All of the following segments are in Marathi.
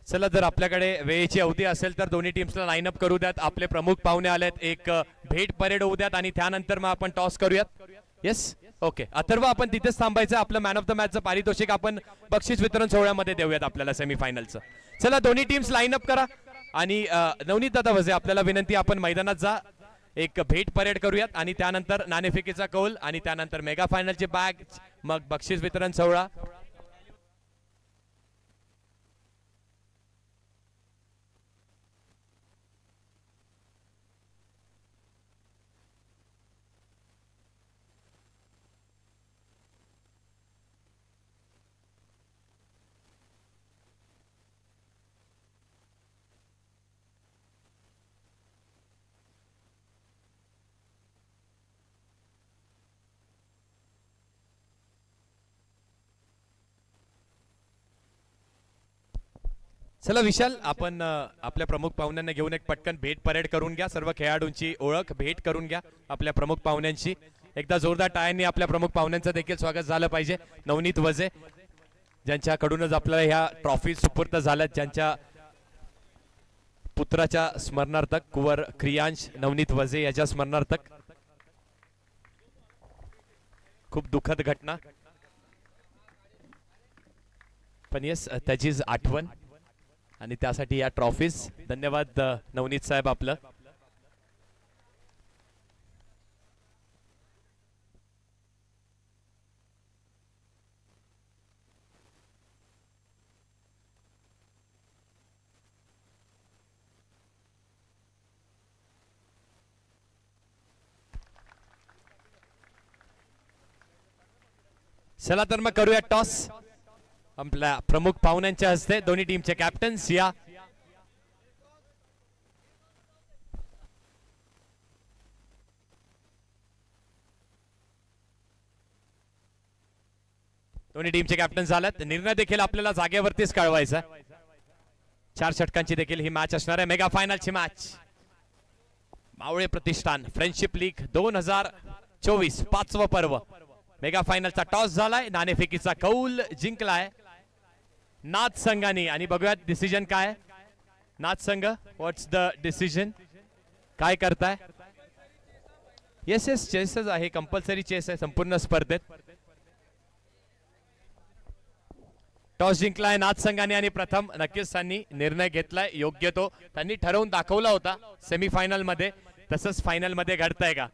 चला जर आपल्याकडे वेळेची अवधी असेल तर दोन्ही टीम्सला लाईन अप करू द्यात. आपले प्रमुख पाहुणे आलेत. एक भेट परेड होऊ द्यात आणि त्यानंतर मग आपण टॉस करूयात. येस ओके अथर्व आपण तिथेच थांबायचं. आपलं मॅन ऑफ द मॅचचं पारितोषिक आपण बक्षीस वितरण सोहळ्यामध्ये देऊयात आपल्याला सेमीफायनलचं. चला दोन्ही टीम्स लाईन अप करा आणि नवनीत दादा वजे आपल्याला विनंती आपण मैदानात जा. एक भेट परेड करूयात आणि त्यानंतर नाणेफेकीचा कौल आणि त्यानंतर मेगा फायनलची बॅग मग बक्षीस वितरण सोहळा. चला विशाल आपण आपल्या प्रमुख पाहुण्यांना घेऊन एक पटकन भेट परेड करून घ्या. सर्व खेळाडूंची ओळख भेट करून घ्या आपल्या प्रमुख पाहुण्यांची. एकदा जोरदार टाळ्यांनी आपल्या प्रमुख पाहुण्यांचं देखील स्वागत झालं पाहिजे. नवनीत वजे ज्यांच्याकडूनच आपल्याला ह्या ट्रॉफी सुपूर्द झाल्यात, ज्यांच्या पुत्राच्या स्मरणार्थक कुवर क्रियांश नवनीत वजे याच्या स्मरणार्थक. खूप दुःखद घटना पण येस त्याचीच आठवण आणि त्यासाठी या ट्रॉफीज. धन्यवाद नवनीत साहेब आपलं. चला तर मग करूया टॉस. आपल्या प्रमुख पाहुण्यांच्या हस्ते दोन्ही टीमचे कॅप्टन्स या. दोन्ही टीमचे कॅप्टन झालेत. निर्णय देखील आपल्याला जागेवरतीच कळवायचा. 4 षटकांची देखील ही मॅच असणार आहे. मेगा फायनलची मॅच मावळे प्रतिष्ठान फ्रेंडशिप लीग 2024 5वं पर्व. मेगा फायनलचा टॉस झालाय. नाणेफेकीचा कौल जिंकलाय नाथ संघाने आणि बघूयात डिसिजन काय. नाथ संघ व्हॉट्स द डिसिजन, काय करताय. येस येस चेसच आहे, कंपल्सरी चेस आहे संपूर्ण स्पर्धेत. टॉस जिंकलाय नाथ संघाने आणि प्रथम नक्कीच त्यांनी निर्णय घेतलाय योग्य तो. त्यांनी ठरवून दाखवला होता सेमीफायनल मध्ये, तसंच फायनल मध्ये घडतंय का.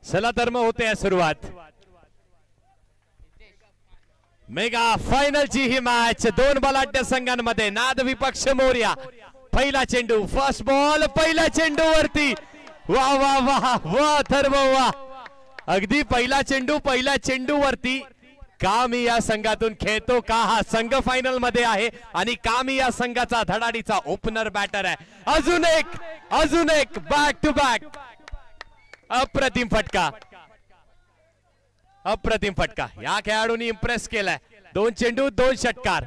चला तर मग होते सुरुवात मेगा फायनलची ही मॅच. दोन बलाढ्य संघांमध्ये नाद विपक्ष मोर्या. पहिला चेंडू फर्स्ट बॉल पहिल्या चेंडू वरती. वा वा वा वा अथर्व वा. अगदी पहिला चेंडू पहिल्या चेंडू वरती. का मी या संघातून खेळतो का हा संघ फायनल मध्ये आहे आणि का मी या संघाचा धडाडीचा ओपनर बॅटर आहे. अजून एक बॅक टू बॅक. अप्रतिम फटका अप्रतिम फटका. या खेळाडूंनी इम्प्रेस केलाय. 2 चेंडू 2 षटकार.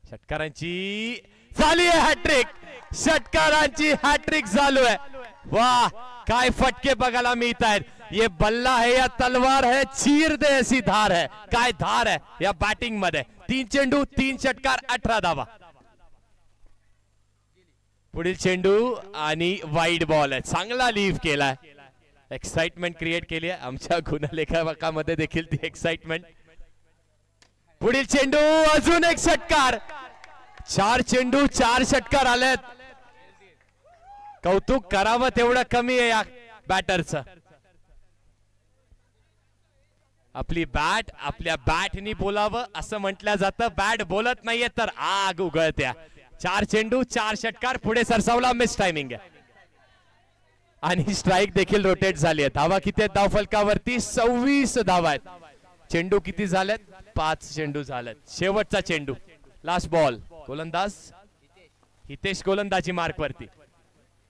षटकारांची झाली आहे हॅट्रिक. षटकारांची हॅट्रिक चालू आहे. वाह काय फटके बघायला मिळत आहेत. ये बल्ला है या तलवार है, चीर दे ऐसी धार है. काय धार है या बॅटिंग मध्ये. 3 चेंडू 3 षटकार 18 धावा. पुढील चेंडू आणि वाईड बॉल आहे. चांगला लीव्ह केलाय. एक्साइटमेंट क्रिएट केली आहे आमच्या गुणलेखामध्ये देखील ती एक्साइटमेंट. पुढील चेंडू अजून एक षटकार. 4 चेंडू 4 षटकार आलेत. कौतुक करावं तेवढं कमी आहे या बॅटरचं. आपली बॅट आपल्या बॅटनी बोलावं असं म्हटलं जातं. बॅट बोलत नाहीये तर आग उगळत्या. 4 चेंडू 4 षटकार. पुढे सरसावला मिस टायमिंग आहे आणि स्ट्राइक देखील रोटेट झाली आहे. धावा किती आहेत धावफलकावरती 26 धावा आहेत. चेंडू किती झालेत 5 चेंडू झालेत. शेवटचा चेंडू लास्ट बॉल. गोलंदाज हितेश गोलंदाजी मार्क वरती.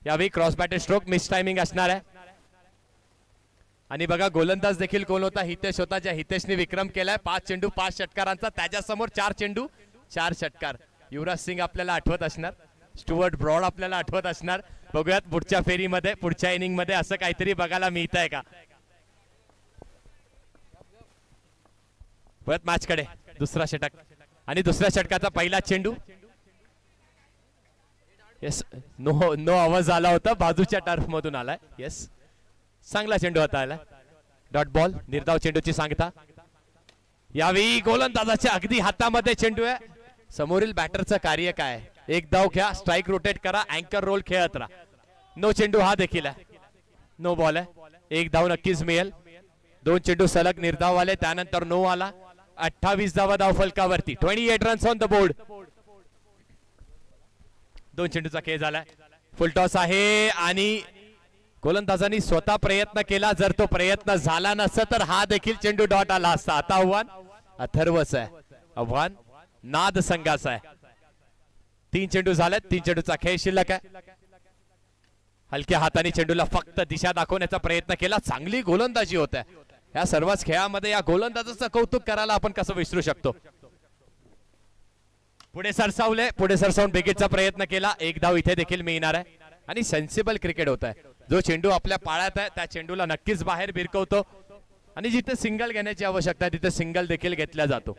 यावेळी cross batter stroke miss timing असणार आहे. आणि बघा गोलंदाज देखील कोण होता हितेश होता. ज्या हितेशने विक्रम केलाय 5 चेंडू 5 षटकारांचा. त्याच्यासमोर 4 चेंडू 4 षटकार. युवराज सिंग आपल्याला आठवत असणार. स्टुअर्ट ब्रॉड आपल्याला आठवत असणार. बघूयात पुढच्या फेरीमध्ये पुढच्या इनिंग मध्ये असं काहीतरी बघायला मिळत आहे का. परत मॅच कडे दुसरा षटक आणि दुसऱ्या षटकाचा पहिला चेंडू. येस नो आवाज आला होता. बाजूच्या टर्फ मधून आलाय. येस चांगला चेंडू होता आला. डॉट बॉल निर्धाव चेंडूची सांगता. यावेळी गोलंदाजाच्या अगदी हातामध्ये चेंडू आहे. समोरील बॅटरचं कार्य काय. एक धाव घ्या स्ट्राइक रोटेट करा अँकर रोल खेळत राहा. नो चेंडू हा देखील आहे. नो बॉल आहे. एक धाव नक्कीच मिळेल. 2 चेंडू सलग निर्धाव आले त्यानंतर नो आला. 28 धावा धाव फलकावरती. 28 रन्स ऑन द बोर्ड. 2 चेंडूचा खेळ झालाय. फुलटॉस आहे आणि गोलंदाजांनी स्वतः प्रयत्न केला. जर तो प्रयत्न झाला नसता तर हा देखील चेंडू डॉट आला असता. आता आव्हान अथर्वच आहे. आव्हान नाद संघाचा आहे. 3 चेंडू झालेत. 3 चेंडूचा खेळ शिल्लक आहे. हलक्या हाताने चेंडूला फक्त दिशा दाखवण्याचा प्रयत्न केला. चांगली गोलंदाजी होत आहे. या सर्वच खेळामध्ये या गोलंदाजाचं कौतुक करायला आपण कसं विसरू शकतो. पुढे सरसावले. पुढे सरसावून बेगीचा प्रयत्न केला. एक धाव इथे देखील मिळणार आहे. आणि सेन्सिबल क्रिकेट होत आहे. जो चेंडू आपल्या पाळ्यात आहे त्या चेंडूला नक्कीच बाहेर भिरकवतो आणि जिथे सिंगल घेण्याची आवश्यकता आहे तिथे सिंगल देखील घेतला जातो.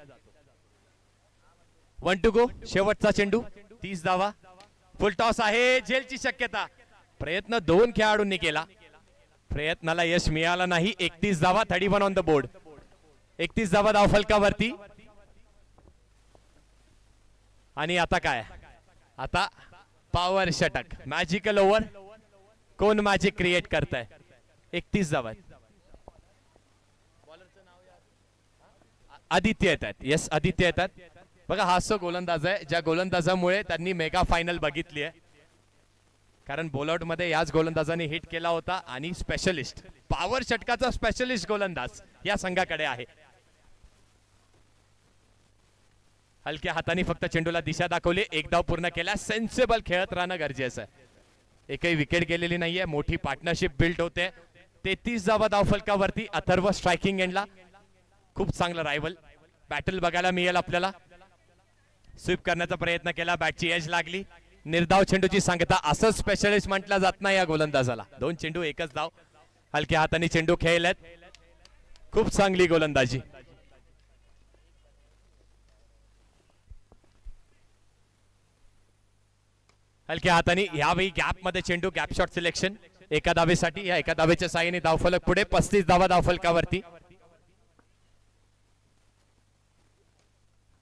1 टू गो. शेवटचा चेंडू 30 धावा. फुल टॉस आहे. झेलची शक्यता. प्रयत्न 2 खेळाडूंनी केला. प्रयत्नाला यश मिळालं नाही. 31 धावा 31 ऑन द बोर्ड. 31 धावा धाव फलकावरती. आणि आता काय आता पॉवर षटक मॅजिकल ओव्हर. कोण मॅजिक क्रिएट करताय. 31 धावा. आदित्य येतात. येस आदित्य येतात. बघा हा असं गोलंदाज आहे ज्या गोलंदाजामुळे त्यांनी मेगा फायनल बघितली आहे. कारण बॉलआउट मध्ये याच गोलंदाजाने हिट केला होता आणि स्पेशलिस्ट पॉवर षटकाचा स्पेशलिस्ट गोलंदाज या संघाकडे आहे. हलक्या हाताने फक्त चेंडूला दिशा दाखवली. एक धाव पूर्ण केला. सेन्सिबल खेळत राहणं गरजेचं आहे. एकही विकेट गेलेली नाहीये. मोठी पार्टनरशिप बिल्ड होते. 33 धावा धाव फलकावरती. अथर्व स्ट्रायकिंग एंडला. खूप चांगला रायव्हल बॅटल बघायला मिळेल आपल्याला. स्वीप करण्याचा प्रयत्न केला. बॅटची एज लागली. निर्धाव चेंडूची सांगता. असं स्पेशलिस्ट म्हटलं जात नाही या गोलंदाजाला. 2 चेंडू 1च धाव. हलक्या हाताने चेंडू खेळलेत. खूप चांगली गोलंदाजी. हलक्या हाताने यावेळी गॅप मध्ये चेंडू. गॅप शॉट सिलेक्शन एका धावेसाठी. या एका धावेच्या साहाय्याने धावफलक पुढे. 35 धावा धावफलकावरती.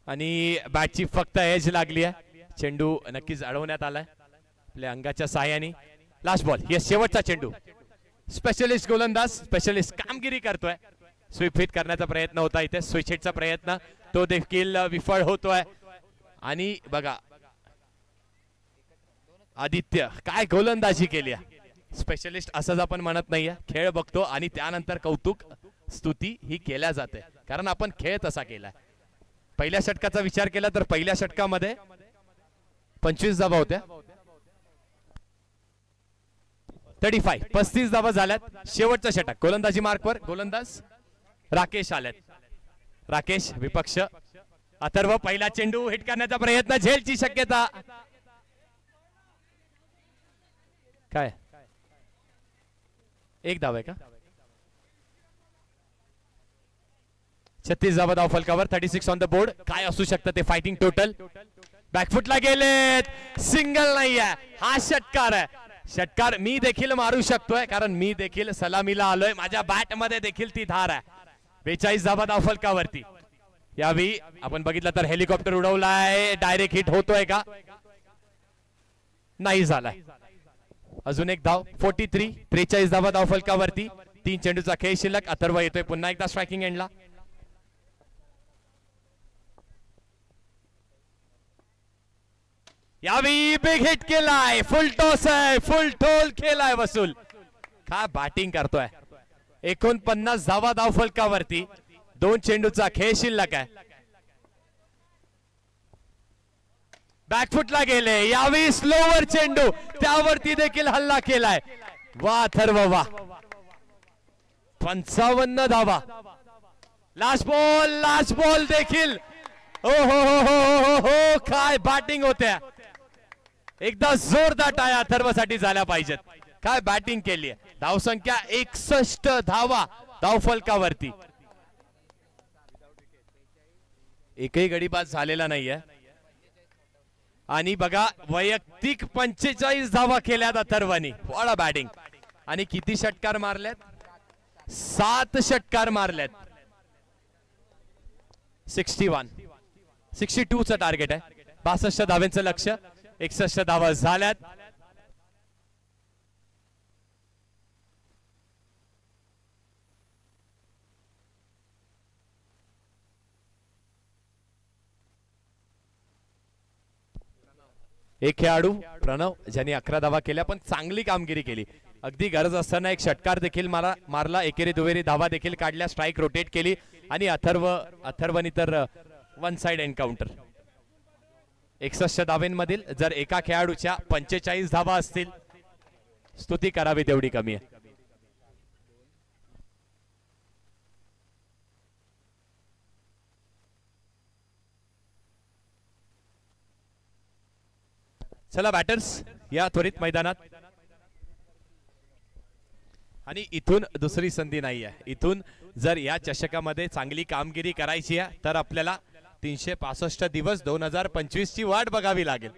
आणि बॅटची फक्त एज लागली आहे. चेंडू नक्कीच अडवण्यात आलाय आपल्या अंगाच्या साहाय्याने. Last ball. हे शेवटचा चेंडू. स्पेशलिस्ट गोलंदाज स्पेशलिस्ट कामगिरी करतोय. स्वीप हिट करण्याचा प्रयत्न होता इथे, स्विच हिटचा प्रयत्न तो देखील विफळ होतोय. आणि बघा आदित्य काय गोलंदाजी केली. स्पेशलिस्ट असंच आपण म्हणत नाहीये, खेळ बघतो आणि त्यानंतर कौतुक स्तुती ही केल्या जाते, कारण आपण खेळ तसा केलाय. पहिल्या षटकाचा विचार केला तर पहिल्या षटकामध्ये 25 धावा होत्या, 35 धावा झाल्यात. शेवटचा षटक गोलंदाजी मार्कवर गोलंदाज राकेश आलेत. राकेश विपक्ष अथर्व पहिला चेंडू हिट करण्याचा प्रयत्न, झेलची शक्यता. काय एक धाव आहे का? 36 धावा धाव फलकावर, 36 ऑन द बोर्ड. काय असू शकतं ते फायटिंग टोटल. बॅकफुटला गेलेत, सिंगल नाही आहे. हा षटकार आहे. षटकार मी देखील मारू शकतोय, कारण मी देखील सलामीला आलोय. माझ्या बॅट मध्ये देखील ती धार आहे. 42 धावा धाव फलकावरती. यावेळी आपण बघितलं तर हेलिकॉप्टर उडवलाय. डायरेक्ट हिट होतोय का? नाही झालाय. अजून एक धाव 43. 43 धावा धाव फलकावरती. 3 चेंडूचा खेळ शिल्लक. अथर्व येतोय पुन्हा एकदा स्ट्रायकिंग एंडला. यावेळी बिग हिट केलाय. फुल टॉस आहे, फुल टोल केलाय वसूल. काय बॅटिंग करतोय. 49 धावा धाव फलकावरती. 2 चेंडूचा खेळ शिल्लक आहे. बॅकफुटला गेले. यावेळी स्लोवर चेंडू, त्यावरती देखील हल्ला केलाय. वा अथर्व वा. 55 धावा. लास्ट बॉल देखील. ओ हो काय बॅटिंग होत्या. एकदा जोरदार टाळ्या अथर्वसाठी झाल्या पाहिजेत. काय बॅटिंग केली आहे. धावसंख्या 61 धावा धाव फलकावरती. एकही गडी बाद झालेला नाहीये. आणि बघा वैयक्तिक 45 धावा केल्यात अथर्वनी. What batting. आणि किती षटकार मारलेत? 7 षटकार मारलेत. 62 चं टार्गेट आहे. 62 धावांचं लक्ष. 61 धावा झाल्यात. एक खेळाडू प्रणव ज्यांनी 11 धावा केल्या, पण चांगली कामगिरी केली. अगदी गरज असताना एक षटकार देखील मारला. एकेरी दुहेरी धावा देखील काढल्या. स्ट्राईक रोटेट केली. आणि अथर्वनी तर वन साइड एन्काउंटर. 61 धावांमधील जर एका खेळाडूच्या 45 धावा असतील, स्तुती करावी तेवढी कमी आहे. चला बॅटर्स या त्वरित मैदानात. आणि इथून दुसरी संधी नाही आहे. इथून जर या चषकामध्ये चांगली कामगिरी करायची आहे तर आपल्याला 365 दिवस 2025 ची वाट बघावी लागेल.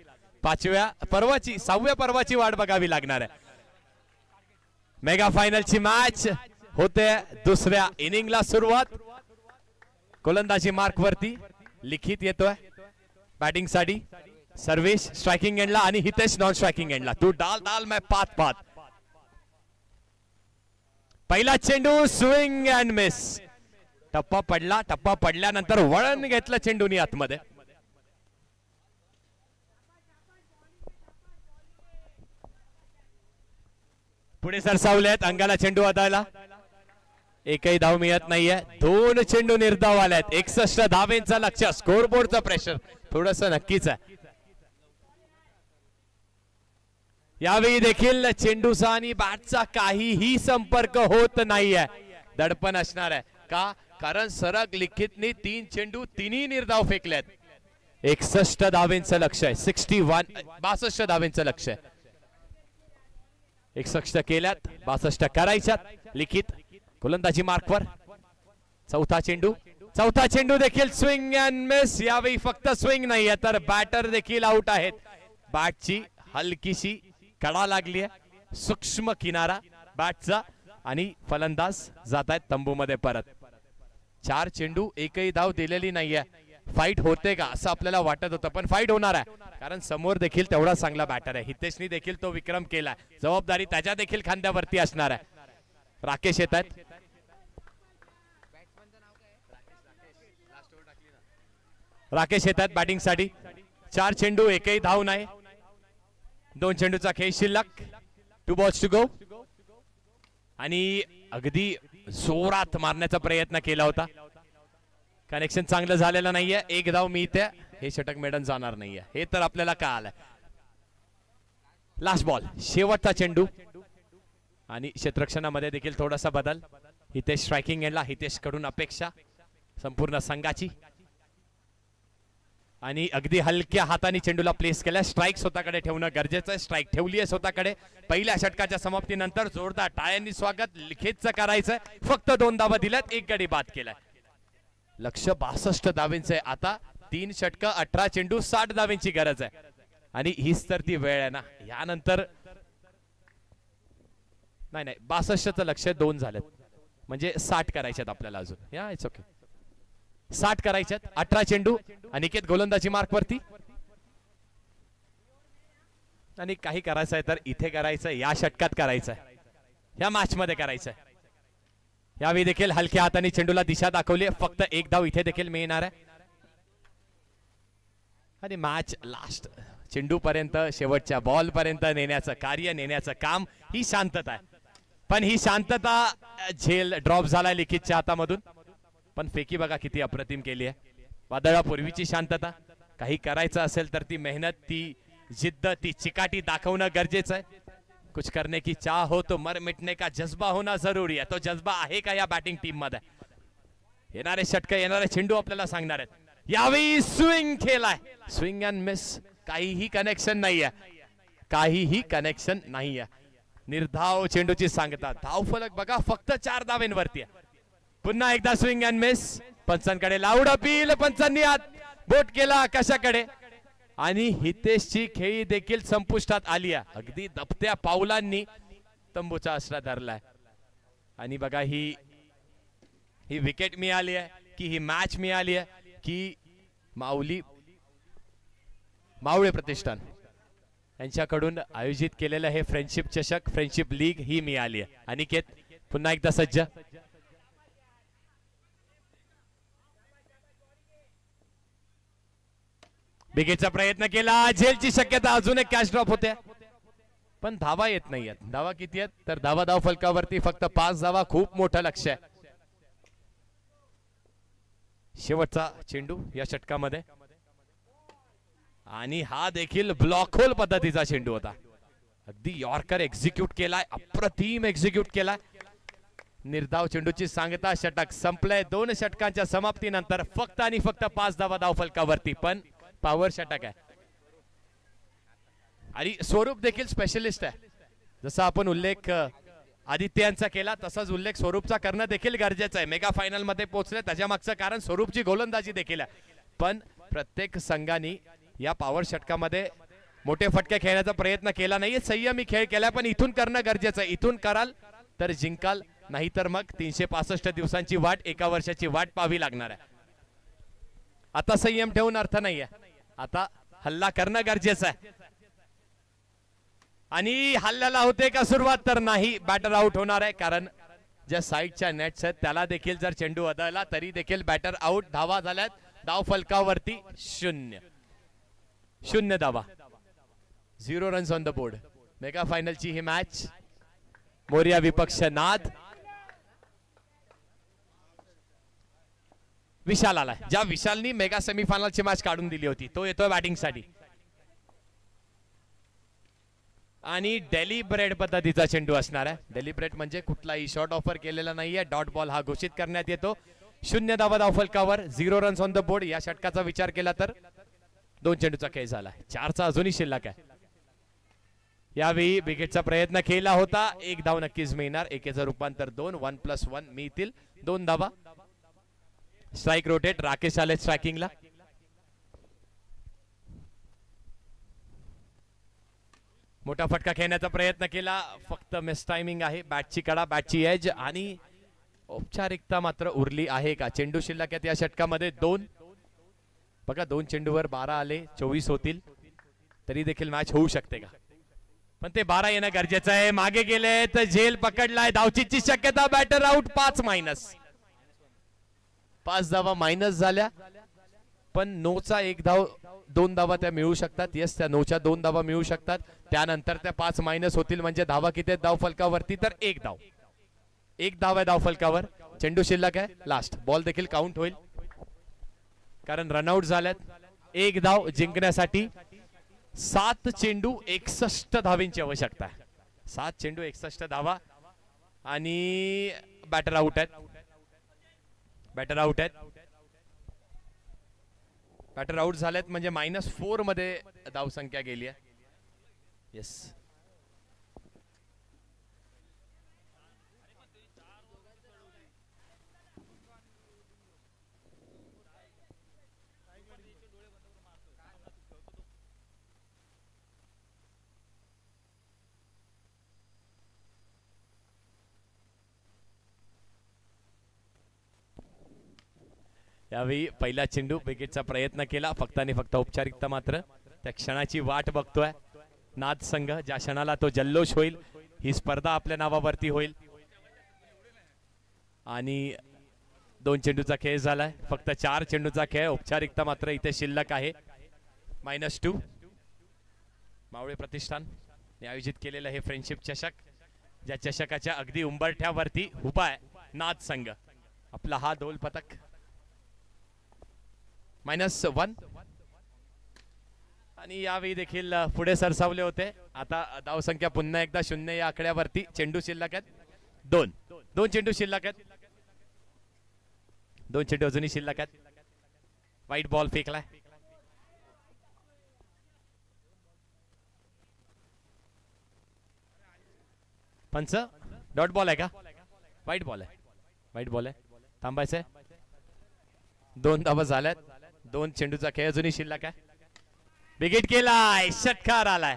6व्या पर्वाची वाट बघावी लागणार आहे. मेगा फायनलची मॅच होते. दुसऱ्या इनिंगला सुरुवात. गोलंदाजी मार्क वरती लिखित येतोय बॅटिंग साठी. सर्वेश स्ट्राइकिंग एंडला आणि हितेश नॉन स्ट्राइकिंग एंडला. तू डाल मैं पात. पहिला चेंडू स्विंग अँड मिस. टप्पा पडल्यानंतर वळण घेतलं चेंडूनी आतमध्ये. पुढे सरसावलेत. अंगाला चेंडू आदळला. एकही धाव मिळत नाहीये. 2 चेंडू निर्धाव आल्यात. 61 धावेंचं लक्ष. स्कोरबोर्डचं प्रेशर थोडस नक्कीच आहे. यावेळी देखील चेंडूचा आणि बॅटचा काहीही संपर्क होत नाहीये. दडपण असणार आहे का? कारण सरक लिखितनी 3 चेंडू 3ही निर्धाव फेकलेत. 61 धावेंचं लक्ष आहे. 62 धावेंचं लक्ष आहे. 61 केल्यात, 62 करायच्यात. लिखित गोलंदाजी मार्कवर. चौथा चेंडू देखील स्विंग अँड मिस. यावेळी फक्त स्विंग नाहीये तर बॅटर देखील आउट आहेत. बॅटची हलकीशी कडा लागली आहे. सूक्ष्म किनारा बॅटचा. आणि फलंदाज जात आहेत तंबूमध्ये परत. 4 चेंडू एकही धाव दिलेली नाहीये. फाईट होते का असं आपल्याला वाटत होतं, पण फाईट होणार आहे. कारण समोर देखील तेवढा चांगला बॅटर आहे. हितेशनी देखील तो विक्रम केलाय. जबाबदारी त्याच्या देखील खांद्यावरती असणार आहे. राकेश येत आहेत. राकेश येतात बॅटिंग साठी. 4 चेंडू एकही धाव नाही. 2 चेंडूचा खेळ शिल्लक. 2 बॉल्स टू गो. आणि अगदी जोरात मारण्याचा प्रयत्न केला होता. कनेक्शन चांगलं झालेलं नाहीये. 1 धाव मिळते. हे षटक मेडन जाणार नाहीये हे तर आपल्याला कळालं. लास्ट बॉल शेवटचा चेंडू आणि क्षेत्ररक्षणामध्ये देखील थोडासा बदल. हितेश स्ट्रायकिंग एंडला. हितेश कडून अपेक्षा संपूर्ण संघाची आणि अगदी हलक्या हाताने चेंडूला प्लेस केला. स्ट्राईक स्वतःकडे ठेवणं गरजेचं आहे. स्ट्राईक ठेवली आहे स्वतःकडे. पहिल्या षटकाच्या समाप्तीनंतर जोरदार टाळ्यांनी स्वागत लिखितचं करायचंय. फक्त 2 धावा दिल्यात. 1 गडी बाद केलाय. लक्ष 62 धावांचं आहे. आता 3 षटक 18 चेंडू 60 धावांची गरज आहे आणि हीच तर ती वेळ आहे ना. यानंतर नाही 62चं लक्ष 2 झालेत म्हणजे 60 करायच्यात आपल्याला अजून. या इट्स ओके. 60 करायच्यात. 18 चेंडू. अनिकेत गोलंदाजी मार्क वरती आणि काही करायचं आहे तर इथे करायचं. या षटकात करायचंय. या मॅच मध्ये करायचंय. यावेळी देखील हलक्या हाताने चेंडूला दिशा दाखवली. फक्त 1 धाव इथे देखील मिळणार आहे आणि मॅच लास्ट चेंडू पर्यंत शेवटच्या बॉल पर्यंत नेण्याचं कार्य नेण्याचं काम ही शांतता आहे. पण ही शांतता झेल ड्रॉप झालाय लिखितच्या हातामधून. पण फेकी बघा किती अप्रतिम केली आहे. वादळापूर्वीची शांतता. काही करायचं असेल तर ती मेहनत ती जिद्द ती चिकाटी दाखवणं गरजेचं आहे. कुछ करने की चाह हो तो मर मिटने का जज्बा होना जरुरी है. तो जज्बा आहे का या बॅटिंग टीम मध्ये. येणारे षटक येणारे चेंडू आपल्याला सांगणार आहेत. यावेळी स्विंग केलाय. Swing and miss. काहीही कनेक्शन नाहीये. काहीही कनेक्शन नाहीये. निर्धाव चेंडूची सांगता. धाव फलक बघा फक्त 4 धावांवरती आहे. पुन्हा एकदा स्विंग अँड मिस. पंचांकडे लाऊड अपील. पंचांनी हात बोट केला कशाकडे आणि हितेशची खेळी देखील संपुष्टात आली आहे. अगदी दबत्या पावलांनी तंबूचा आसरा धरलाय आणि बघा ही विकेट मिळाली आहे की ही मॅच मिळाली आहे की मावळे प्रतिष्ठान यांच्याकडून आयोजित केलेलं हे फ्रेंडशिप चषक फ्रेंडशिप लीग ही मिळाली आहे. अनिकेत पुन्हा एकदा सज्ज. विकेटचा प्रयत्न केला. झेलची शक्यता. अजून एक कॅच ड्रॉप होते पण धावा येत नाहीयेत. धावा किती आहेत तर धाव फलकावरती फक्त 5 धावा. खूप मोठं लक्ष आहे. शेवटचा चेंडू या षटकामध्ये आणि हा देखील ब्लॉक होल पद्धतीचा चेंडू होता. अगदी यॉर्कर एक्झिक्यूट केलाय. अप्रतिम एक्झिक्यूट केलाय. निर्धाव चेंडूची सांगता. षटक संपलंय. 2 षटकांच्या समाप्तीनंतर फक्त आणि फक्त 5 धावा धाव फलकावरती. पण पॉवर षटक आहे आणि स्वरूप देखील स्पेशलिस्ट आहे. जसा आपण उल्लेख आदित्यांचा केला तसाच उल्लेख स्वरूपचा करणं देखील गरजेचं आहे. मेगा फायनल मध्ये पोहोचले त्याच्या मागचं कारण स्वरूपची गोलंदाजी देखील आहे. पण प्रत्येक संघाने या पॉवर षटकामध्ये मोठे फटके खेळण्याचा प्रयत्न केला नाहीये. संयमी खेळ केला पण इथून करणं गरजेचं आहे. इथून कराल तर जिंकाल. नाहीतर मग 365 दिवसांची वाट 1 वर्षाची वाट पाहावी लागणार आहे. आता संयम ठेवून अर्थ नाहीये. आता हल्ला करणं गरजेचं आहे आणि हल्ल्याला होते का सुरुवात तर नाही. बॅटर आउट होणार आहे कारण ज्या साईडच्या नेट्स आहेत त्याला देखील जर चेंडू अडवला तरी देखील बॅटर आउट. धावा झाल्यात. धाव फलकावरती 0 धावा. 0 runs on the board. Mega फायनलची ही मॅच. मोरिया विपक्ष नाद. विशाल आलाय. ज्या विशालनी मेगा सेमीफायनलची मॅच काढून दिली होती तो येतोय बॅटिंग साठी आणि डेलिब्रेट पद्धतीचा चेंडू असणार आहे. डेलिब्रेट म्हणजे कुठलाही शॉट ऑफर केलेला नाहीये. डॉट बॉल हा घोषित करण्यात येतो. 0 धावा धाव फलकावर. 0 रन्स ऑन द बोर्ड. या षटकाचा विचार केला तर 2 चेंडूचा खेळ झाला. 4चा अजूनही शिल्लक आहे. यावेळी विकेटचा प्रयत्न केला होता. 1 धाव नक्कीच मिळणार. 1चं रूपांतर 2. 1+1 मिळतील. 2 धावा. Strike rotate. राकेश आले स्ट्रायकिंगला. मोठा फटका खेळण्याचा प्रयत्न केला. फक्त मिस टायमिंग आहे. बॅटची कडा बॅटची एज आणि औपचारिकता मात्र उरली आहे का. चेंडू शिल्लक आहेत या षटकामध्ये 2. बघा 2 चेंडूवर 12 आले 24 होतील तरी देखील मॅच होऊ शकते का. पण ते 12 येणं गरजेचं आहे. मागे गेले तर झेल पकडलाय. धावचीची शक्यता. Batter out. 5 धावा मायनस झाल्या. पण नोचा 1 धाव 2 धावा त्या मिळू शकतात. येस, त्या नोच्या 2 धावा मिळू शकतात. त्यानंतर त्या 5 मायनस होतील. म्हणजे धावा किती आहेत धाव फलकावरती? तर 1 धाव. 1 धाव आहे धाव फलकावर. चेंडू शिल्लक आहे. लास्ट बॉल देखील काउंट होईल कारण रनआउट झाल्यात. 1 धाव जिंकण्यासाठी 7 चेंडू 61 धावींची आवश्यकता आहे. 7 चेंडू 61 धावा आणि बॅटर आउट आहेत. बॅटर आउट आहेत. बॅटर आउट झालेत म्हणजे -4 मध्ये धावसंख्या गेली आहे. येस, यावेळी पहिला चेंडू विकेटचा प्रयत्न केला. फक्त आणि फक्त औपचारिकता मात्र. त्या क्षणाची वाट बघतोय नाद संघ. ज्या क्षणाला तो जल्लोष होईल, ही स्पर्धा आपल्या नावावरती होईल. आणि 2 चेंडूचा खेळ झालाय. फक्त 4 चेंडूचा खेळ. औपचारिकता मात्र इथे शिल्लक आहे. -2. मावळे प्रतिष्ठान आयोजित केलेलं हे फ्रेंडशिप चषक, ज्या चषकाच्या अगदी उंबरठ्यावरती उभा आहे नाद संघ. आपला हा ढोल पथक. -1 आणि यावेळी देखील पुढे सरसावले होते. आता धावसंख्या पुन्हा एकदा 0 या आकड्यावरती. चेंडू शिल्लक आहेत 2 चेंडू शिल्लक आहेत. 2 चेंडू अजूनही शिल्लक आहेत. वाईट बॉल फेकलाय. पंच डॉट बॉल आहे का? वाईट बॉल आहे. वाईट बॉल आहे. थांबायचंय. 2 धावा झाल्यात. 2 चेंडूचा खेळ अजूनही शिल्लक आहे. विकेट केलाय. षटकार आलाय.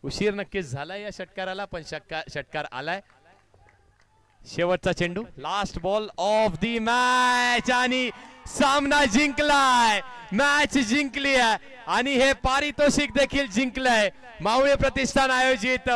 उशीर नक्कीच झालाय या षटकाराला, पण षटकार आलाय. शेवटचा चेंडू. Last ball of the match आणि सामना जिंकलाय. मॅच जिंकली आहे आणि हे पारितोषिक देखील जिंकलंय. मावळे प्रतिष्ठान आयोजित